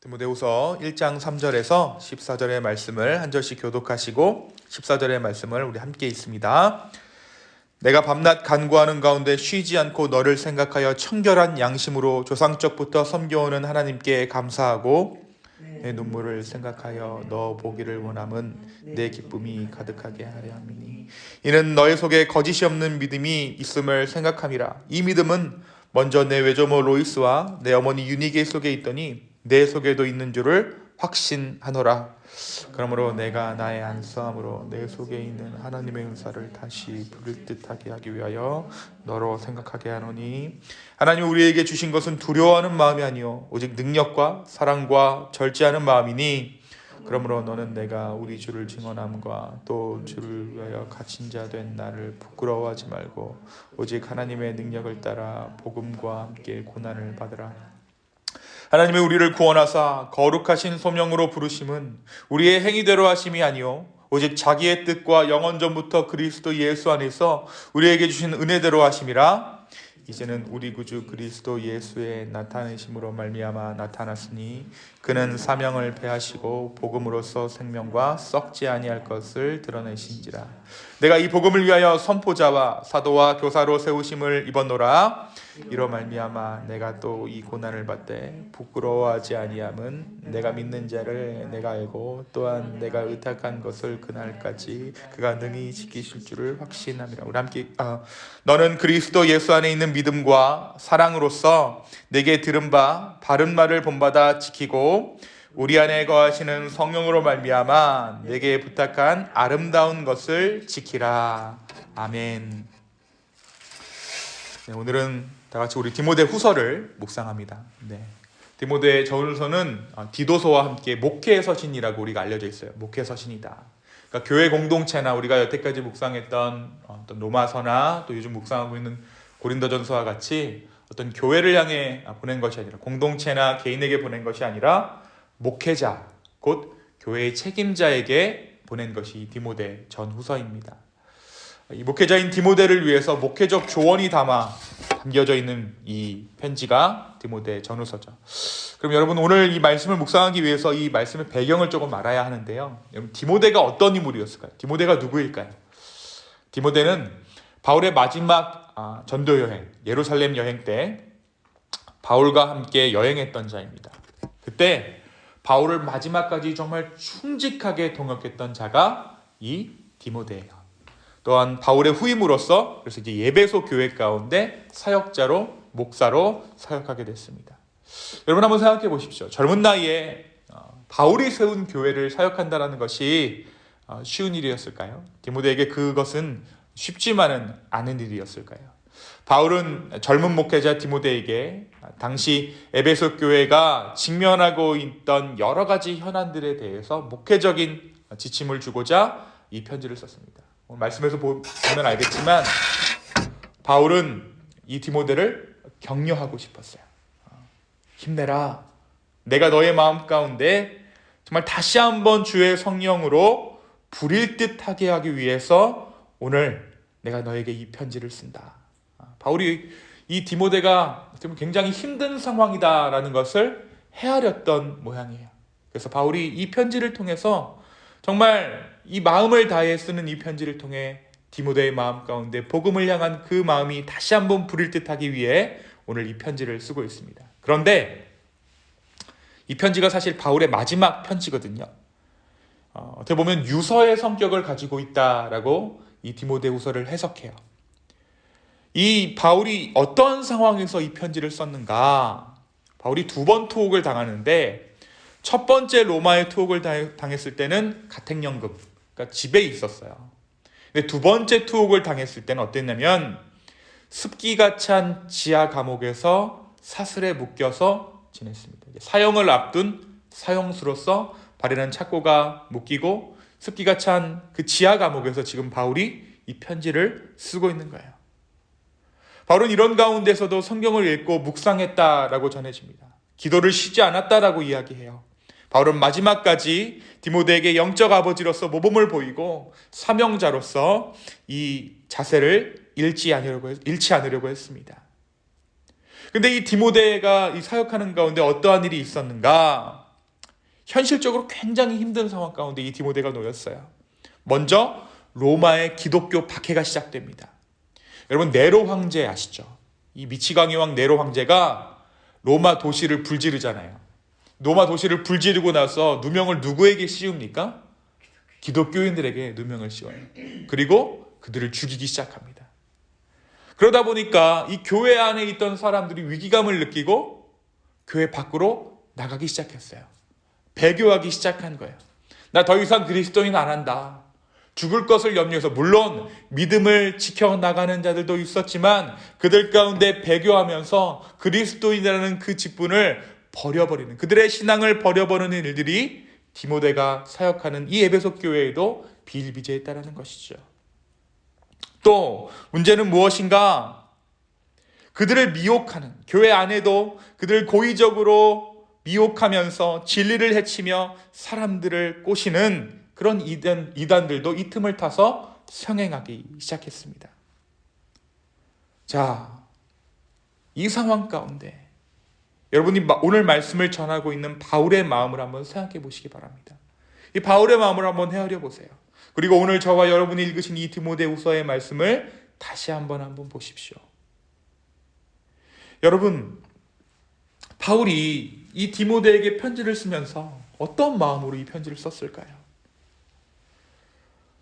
디모데후서 1장 3절에서 14절의 말씀을 한 절씩 교독하시고 14절의 말씀을 우리 함께 읽습니다. 내가 밤낮 간구하는 가운데 쉬지 않고 너를 생각하여 청결한 양심으로 조상적부터 섬겨오는 하나님께 감사하고 내 눈물을 생각하여 너 보기를 원함은 내 기쁨이 가득하게 하려 함이니 이는 너의 속에 거짓이 없는 믿음이 있음을 생각함이라. 이 믿음은 먼저 내 외조모 로이스와 내 어머니 유니게 속에 있더니 내 속에도 있는 줄을 확신하노라. 그러므로 내가 나의 안수함으로 내 속에 있는 하나님의 은사를 다시 부를 듯하게 하기 위하여 너로 생각하게 하노니 하나님 우리에게 주신 것은 두려워하는 마음이 아니요 오직 능력과 사랑과 절제하는 마음이니 그러므로 너는 내가 우리 주를 증언함과 또 주를 위하여 갇힌 자 된 나를 부끄러워하지 말고 오직 하나님의 능력을 따라 복음과 함께 고난을 받으라. 하나님이 우리를 구원하사 거룩하신 소명으로 부르심은 우리의 행위대로 하심이 아니요 오직 자기의 뜻과 영원 전부터 그리스도 예수 안에서 우리에게 주신 은혜대로 하심이라. 이제는 우리 구주 그리스도 예수의 나타내심으로 말미암아 나타났으니 그는 사명을 배하시고 복음으로써 생명과 썩지 아니할 것을 드러내신지라. 내가 이 복음을 위하여 선포자와 사도와 교사로 세우심을 입었노라. 이로 말미암아 내가 또 이 고난을 받되 부끄러워하지 아니함은 내가 믿는 자를 내가 알고 또한 내가 의탁한 것을 그날까지 그가 능히 지키실 줄을 확신함이라. 우리 함께 너는 그리스도 예수 안에 있는 믿음과 사랑으로서 내게 들은 바 바른 말을 본받아 지키고 우리 안에 거하시는 성령으로 말미암아 내게 부탁한 아름다운 것을 지키라. 아멘. 네, 오늘은 다 같이 우리 디모데 후서를 묵상합니다. 네. 디모데 전후서는 디도서와 함께 목회 서신이라고 우리가 알려져 있어요. 목회 서신이다. 그러니까 교회 공동체나 우리가 여태까지 묵상했던 어떤 로마서나 또 요즘 묵상하고 있는 고린도전서와 같이 어떤 교회를 향해 보낸 것이 아니라 공동체나 개인에게 보낸 것이 아니라 목회자, 곧 교회의 책임자에게 보낸 것이 디모데 전후서입니다. 이 목회자인 디모데를 위해서 목회적 조언이 담겨져 있는 이 편지가 디모데 전후서죠. 그럼 여러분 오늘 이 말씀을 묵상하기 위해서 이 말씀의 배경을 조금 알아야 하는데요. 여러분 디모데가 어떤 인물이었을까요? 디모데가 누구일까요? 디모데는 바울의 마지막 전도 여행, 예루살렘 여행 때 바울과 함께 여행했던 자입니다. 그때 바울을 마지막까지 정말 충직하게 동역했던 자가 이 디모데예요. 또한 바울의 후임으로서 그래서 이제 예배소 교회 가운데 사역자로 목사로 사역하게 됐습니다. 여러분 한번 생각해 보십시오. 젊은 나이에 바울이 세운 교회를 사역한다는 것이 쉬운 일이었을까요? 디모데에게 그것은 쉽지만은 않은 일이었을까요? 바울은 젊은 목회자 디모데에게 당시 에베소 교회가 직면하고 있던 여러 가지 현안들에 대해서 목회적인 지침을 주고자 이 편지를 썼습니다. 말씀에서 보면 알겠지만 바울은 이 디모데를 격려하고 싶었어요. 힘내라. 내가 너의 마음 가운데 정말 다시 한번 주의 성령으로 부릴 듯하게 하기 위해서 오늘 내가 너에게 이 편지를 쓴다. 바울이 이 디모데가 굉장히 힘든 상황이다라는 것을 헤아렸던 모양이에요. 그래서 바울이 이 편지를 통해서 정말 이 마음을 다해 쓰는 이 편지를 통해 디모데의 마음 가운데 복음을 향한 그 마음이 다시 한번 부릴 듯하기 위해 오늘 이 편지를 쓰고 있습니다. 그런데 이 편지가 사실 바울의 마지막 편지거든요. 어떻게 보면 유서의 성격을 가지고 있다라고 이 디모데후서를 해석해요. 이 바울이 어떤 상황에서 이 편지를 썼는가? 바울이 두 번 투옥을 당하는데 첫 번째 로마의 투옥을 당했을 때는 가택연금, 그러니까 집에 있었어요. 근데 두 번째 투옥을 당했을 때는 어땠냐면 습기가 찬 지하 감옥에서 사슬에 묶여서 지냈습니다. 사형을 앞둔 사형수로서 발에는 착고가 묶이고 습기가 찬 그 지하 감옥에서 지금 바울이 이 편지를 쓰고 있는 거예요. 바울은 이런 가운데서도 성경을 읽고 묵상했다라고 전해집니다. 기도를 쉬지 않았다라고 이야기해요. 바울은 마지막까지 디모데에게 영적 아버지로서 모범을 보이고 사명자로서 이 자세를 잃지 않으려고 했습니다. 근데 이 디모데가 이 사역하는 가운데 어떠한 일이 있었는가? 현실적으로 굉장히 힘든 상황 가운데 이 디모데가 놓였어요. 먼저 로마의 기독교 박해가 시작됩니다. 여러분, 네로 황제 아시죠? 이 미치광이 왕 네로 황제가 로마 도시를 불지르잖아요. 로마 도시를 불지르고 나서 누명을 누구에게 씌웁니까? 기독교인들에게 누명을 씌워요. 그리고 그들을 죽이기 시작합니다. 그러다 보니까 이 교회 안에 있던 사람들이 위기감을 느끼고 교회 밖으로 나가기 시작했어요. 배교하기 시작한 거예요. 나 더 이상 그리스도인 안 한다. 죽을 것을 염려해서, 물론 믿음을 지켜나가는 자들도 있었지만 그들 가운데 배교하면서 그리스도인이라는 그 직분을 버려버리는, 그들의 신앙을 버려버리는 일들이 디모데가 사역하는 이 에베소 교회에도 비일비재했다는 것이죠. 또 문제는 무엇인가? 그들을 미혹하는, 교회 안에도 그들을 고의적으로 미혹하면서 진리를 해치며 사람들을 꼬시는 그런 이단들도 이 틈을 타서 성행하기 시작했습니다. 자, 이 상황 가운데 여러분이 오늘 말씀을 전하고 있는 바울의 마음을 한번 생각해 보시기 바랍니다. 이 바울의 마음을 한번 헤아려 보세요. 그리고 오늘 저와 여러분이 읽으신 이 디모데후서의 말씀을 다시 한번 보십시오. 여러분, 바울이 이 디모데에게 편지를 쓰면서 어떤 마음으로 이 편지를 썼을까요?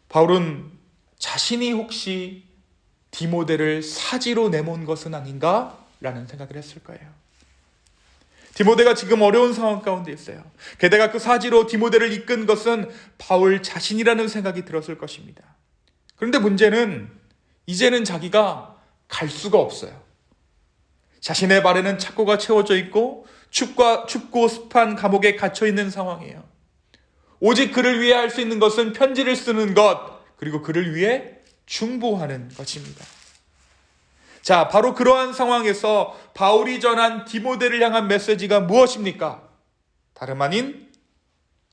바울은 자신이 혹시 디모데를 사지로 내몬 것은 아닌가? 라는 생각을 했을 거예요. 디모데가 지금 어려운 상황 가운데 있어요. 게다가 그 사지로 디모데를 이끈 것은 바울 자신이라는 생각이 들었을 것입니다. 그런데 문제는 이제는 자기가 갈 수가 없어요. 자신의 발에는 착고가 채워져 있고 춥고 습한 감옥에 갇혀 있는 상황이에요. 오직 그를 위해 할 수 있는 것은 편지를 쓰는 것, 그리고 그를 위해 중보하는 것입니다. 자, 바로 그러한 상황에서 바울이 전한 디모데를 향한 메시지가 무엇입니까? 다름 아닌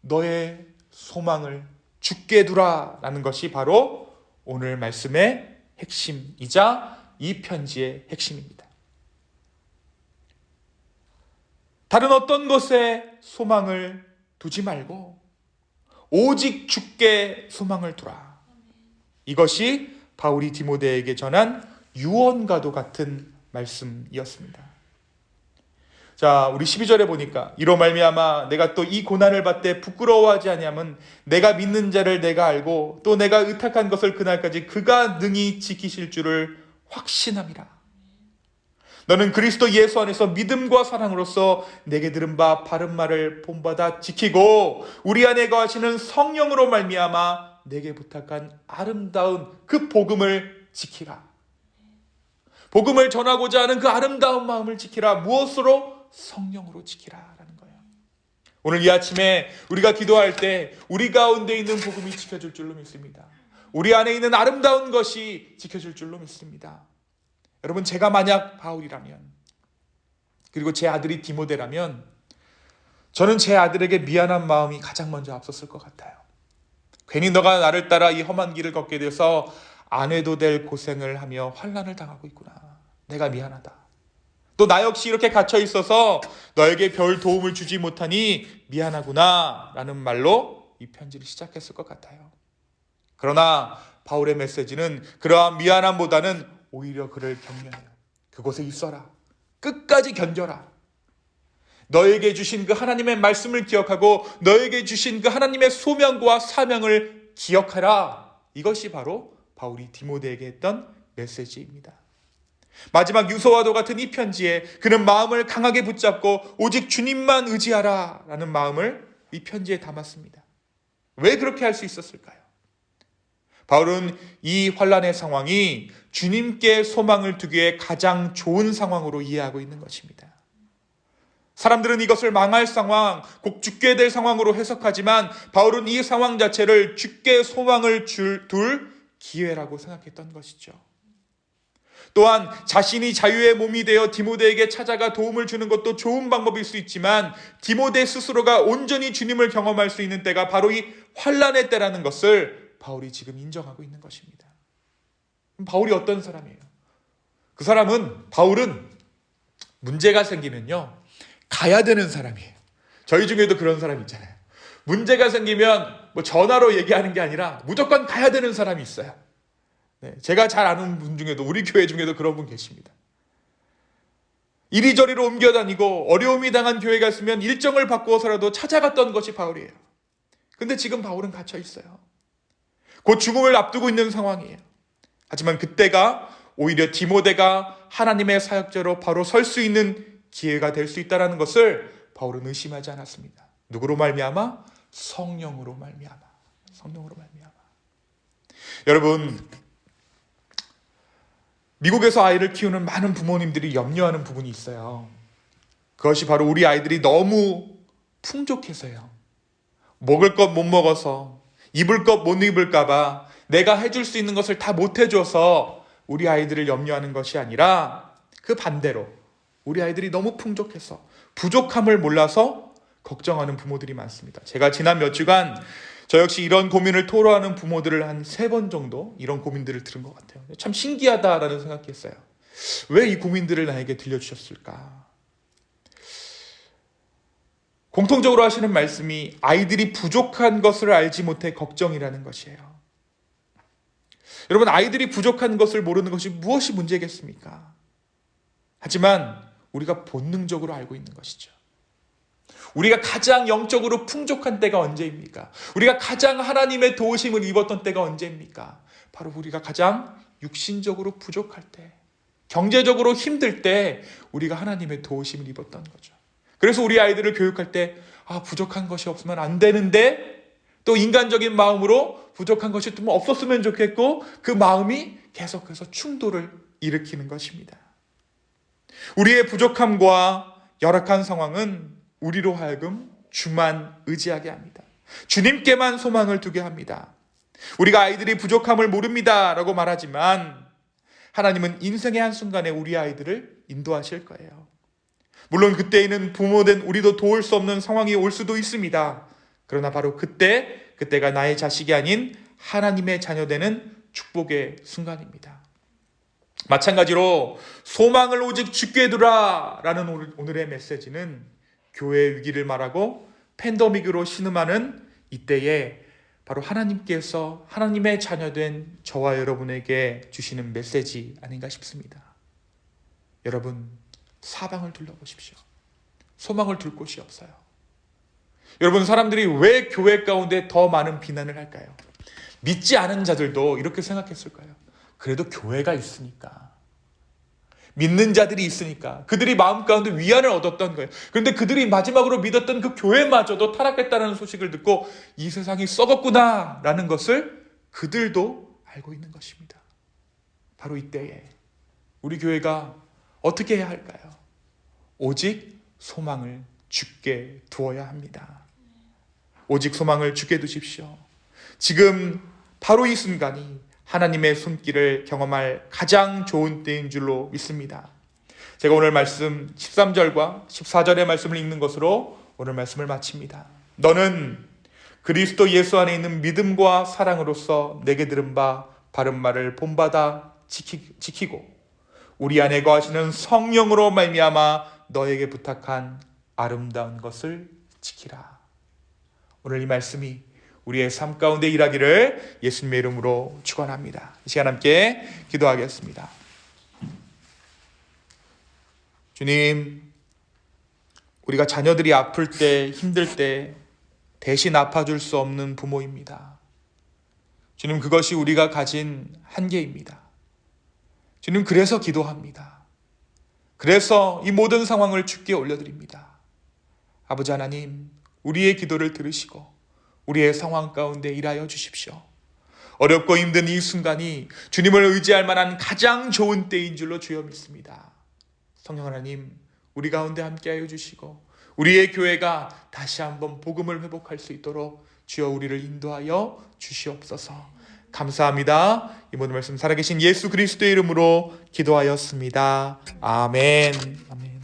너의 소망을 주께 두라 라는 것이 바로 오늘 말씀의 핵심이자 이 편지의 핵심입니다. 다른 어떤 것에 소망을 두지 말고 오직 주께 소망을 두라. 이것이 바울이 디모데에게 전한 유언과도 같은 말씀이었습니다. 자, 우리 12절에 보니까 이로 말미암아 내가 또 이 고난을 받되 부끄러워하지 아니함은 내가 믿는 자를 내가 알고 또 내가 의탁한 것을 그날까지 그가 능히 지키실 줄을 확신함이라. 너는 그리스도 예수 안에서 믿음과 사랑으로서 내게 들은 바 바른 말을 본받아 지키고 우리 안에 거하시는 성령으로 말미암아 내게 부탁한 아름다운 그 복음을 지키라. 복음을 전하고자 하는 그 아름다운 마음을 지키라. 무엇으로? 성령으로 지키라 라는 거예요. 오늘 이 아침에 우리가 기도할 때 우리 가운데 있는 복음이 지켜줄 줄로 믿습니다. 우리 안에 있는 아름다운 것이 지켜줄 줄로 믿습니다. 여러분, 제가 만약 바울이라면, 그리고 제 아들이 디모데라면 저는 제 아들에게 미안한 마음이 가장 먼저 앞섰을 것 같아요. 괜히 너가 나를 따라 이 험한 길을 걷게 돼서 안 해도 될 고생을 하며 환난을 당하고 있구나. 내가 미안하다. 또 나 역시 이렇게 갇혀 있어서 너에게 별 도움을 주지 못하니 미안하구나 라는 말로 이 편지를 시작했을 것 같아요. 그러나 바울의 메시지는 그러한 미안함보다는 오히려 그를 격려해요. 그곳에 있어라. 끝까지 견뎌라. 너에게 주신 그 하나님의 말씀을 기억하고 너에게 주신 그 하나님의 소명과 사명을 기억하라. 이것이 바로 바울이 디모데에게 했던 메시지입니다. 마지막 유서와도 같은 이 편지에 그는 마음을 강하게 붙잡고 오직 주님만 의지하라 라는 마음을 이 편지에 담았습니다. 왜 그렇게 할 수 있었을까요? 바울은 이 환난의 상황이 주님께 소망을 두기에 가장 좋은 상황으로 이해하고 있는 것입니다. 사람들은 이것을 망할 상황, 곧 죽게 될 상황으로 해석하지만 바울은 이 상황 자체를 주께 소망을 둘 기회라고 생각했던 것이죠. 또한 자신이 자유의 몸이 되어 디모데에게 찾아가 도움을 주는 것도 좋은 방법일 수 있지만 디모데 스스로가 온전히 주님을 경험할 수 있는 때가 바로 이 환난의 때라는 것을 바울이 지금 인정하고 있는 것입니다. 바울이 어떤 사람이에요? 바울은 문제가 생기면요 가야 되는 사람이에요. 저희 중에도 그런 사람 있잖아요. 문제가 생기면 뭐 전화로 얘기하는 게 아니라 무조건 가야 되는 사람이 있어요. 네, 제가 잘 아는 분 중에도 우리 교회 중에도 그런 분 계십니다. 이리저리로 옮겨다니고 어려움이 당한 교회가 있으면 일정을 바꾸어서라도 찾아갔던 것이 바울이에요. 근데 지금 바울은 갇혀 있어요. 곧 죽음을 앞두고 있는 상황이에요. 하지만 그때가 오히려 디모데가 하나님의 사역자로 바로 설 수 있는 기회가 될 수 있다는 것을 바울은 의심하지 않았습니다. 누구로 말미암아? 성령으로 말미암아. 성령으로 말미암아. 여러분, 미국에서 아이를 키우는 많은 부모님들이 염려하는 부분이 있어요. 그것이 바로 우리 아이들이 너무 풍족해서요. 먹을 것 못 먹어서, 입을 것 못 입을까 봐 내가 해줄 수 있는 것을 다 못 해줘서 우리 아이들을 염려하는 것이 아니라 그 반대로 우리 아이들이 너무 풍족해서 부족함을 몰라서 걱정하는 부모들이 많습니다. 제가 지난 몇 주간 저 역시 이런 고민을 토로하는 부모들을 한 3번 정도 이런 고민들을 들은 것 같아요. 참 신기하다라는 생각이 했어요. 왜 이 고민들을 나에게 들려주셨을까? 공통적으로 하시는 말씀이 아이들이 부족한 것을 알지 못해 걱정이라는 것이에요. 여러분, 아이들이 부족한 것을 모르는 것이 무엇이 문제겠습니까? 하지만 우리가 본능적으로 알고 있는 것이죠. 우리가 가장 영적으로 풍족한 때가 언제입니까? 우리가 가장 하나님의 도우심을 입었던 때가 언제입니까? 바로 우리가 가장 육신적으로 부족할 때, 경제적으로 힘들 때 우리가 하나님의 도우심을 입었던 거죠. 그래서 우리 아이들을 교육할 때 부족한 것이 없으면 안 되는데 또 인간적인 마음으로 부족한 것이 좀 없었으면 좋겠고 그 마음이 계속해서 충돌을 일으키는 것입니다. 우리의 부족함과 열악한 상황은 우리로 하여금 주만 의지하게 합니다. 주님께만 소망을 두게 합니다. 우리가 아이들이 부족함을 모릅니다 라고 말하지만 하나님은 인생의 한순간에 우리 아이들을 인도하실 거예요. 물론 그때에는 부모된 우리도 도울 수 없는 상황이 올 수도 있습니다. 그러나 바로 그때가 나의 자식이 아닌 하나님의 자녀되는 축복의 순간입니다. 마찬가지로 소망을 오직 주께 두라 라는 오늘의 메시지는 교회의 위기를 말하고 팬데믹으로 신음하는 이때에 바로 하나님께서 하나님의 자녀된 저와 여러분에게 주시는 메시지 아닌가 싶습니다. 여러분, 사방을 둘러보십시오. 소망을 둘 곳이 없어요. 여러분, 사람들이 왜 교회 가운데 더 많은 비난을 할까요? 믿지 않은 자들도 이렇게 생각했을 거예요. 그래도 교회가 있으니까, 믿는 자들이 있으니까, 그들이 마음 가운데 위안을 얻었던 거예요. 그런데 그들이 마지막으로 믿었던 그 교회마저도 타락했다는 소식을 듣고 이 세상이 썩었구나 라는 것을 그들도 알고 있는 것입니다. 바로 이때에 우리 교회가 어떻게 해야 할까요? 오직 소망을 주께 두어야 합니다. 오직 소망을 주께 두십시오. 지금 바로 이 순간이 하나님의 손길을 경험할 가장 좋은 때인 줄로 믿습니다. 제가 오늘 말씀 13절과 14절의 말씀을 읽는 것으로 오늘 말씀을 마칩니다. 너는 그리스도 예수 안에 있는 믿음과 사랑으로서 내게 들은 바 바른 말을 본받아 지키고 우리 안에 거하시는 성령으로 말미암아 너에게 부탁한 아름다운 것을 지키라. 오늘 이 말씀이 우리의 삶 가운데 일하기를 예수님의 이름으로 축원합니다. 이 시간 함께 기도하겠습니다. 주님, 우리가 자녀들이 아플 때, 힘들 때 대신 아파줄 수 없는 부모입니다. 주님, 그것이 우리가 가진 한계입니다. 주님, 그래서 기도합니다. 그래서 이 모든 상황을 주께 올려드립니다. 아버지 하나님, 우리의 기도를 들으시고 우리의 상황 가운데 일하여 주십시오. 어렵고 힘든 이 순간이 주님을 의지할 만한 가장 좋은 때인 줄로 주여 믿습니다. 성령 하나님, 우리 가운데 함께하여 주시고 우리의 교회가 다시 한번 복음을 회복할 수 있도록 주여 우리를 인도하여 주시옵소서. 감사합니다. 이 모든 말씀 살아계신 예수 그리스도의 이름으로 기도하였습니다. 아멘. 아멘.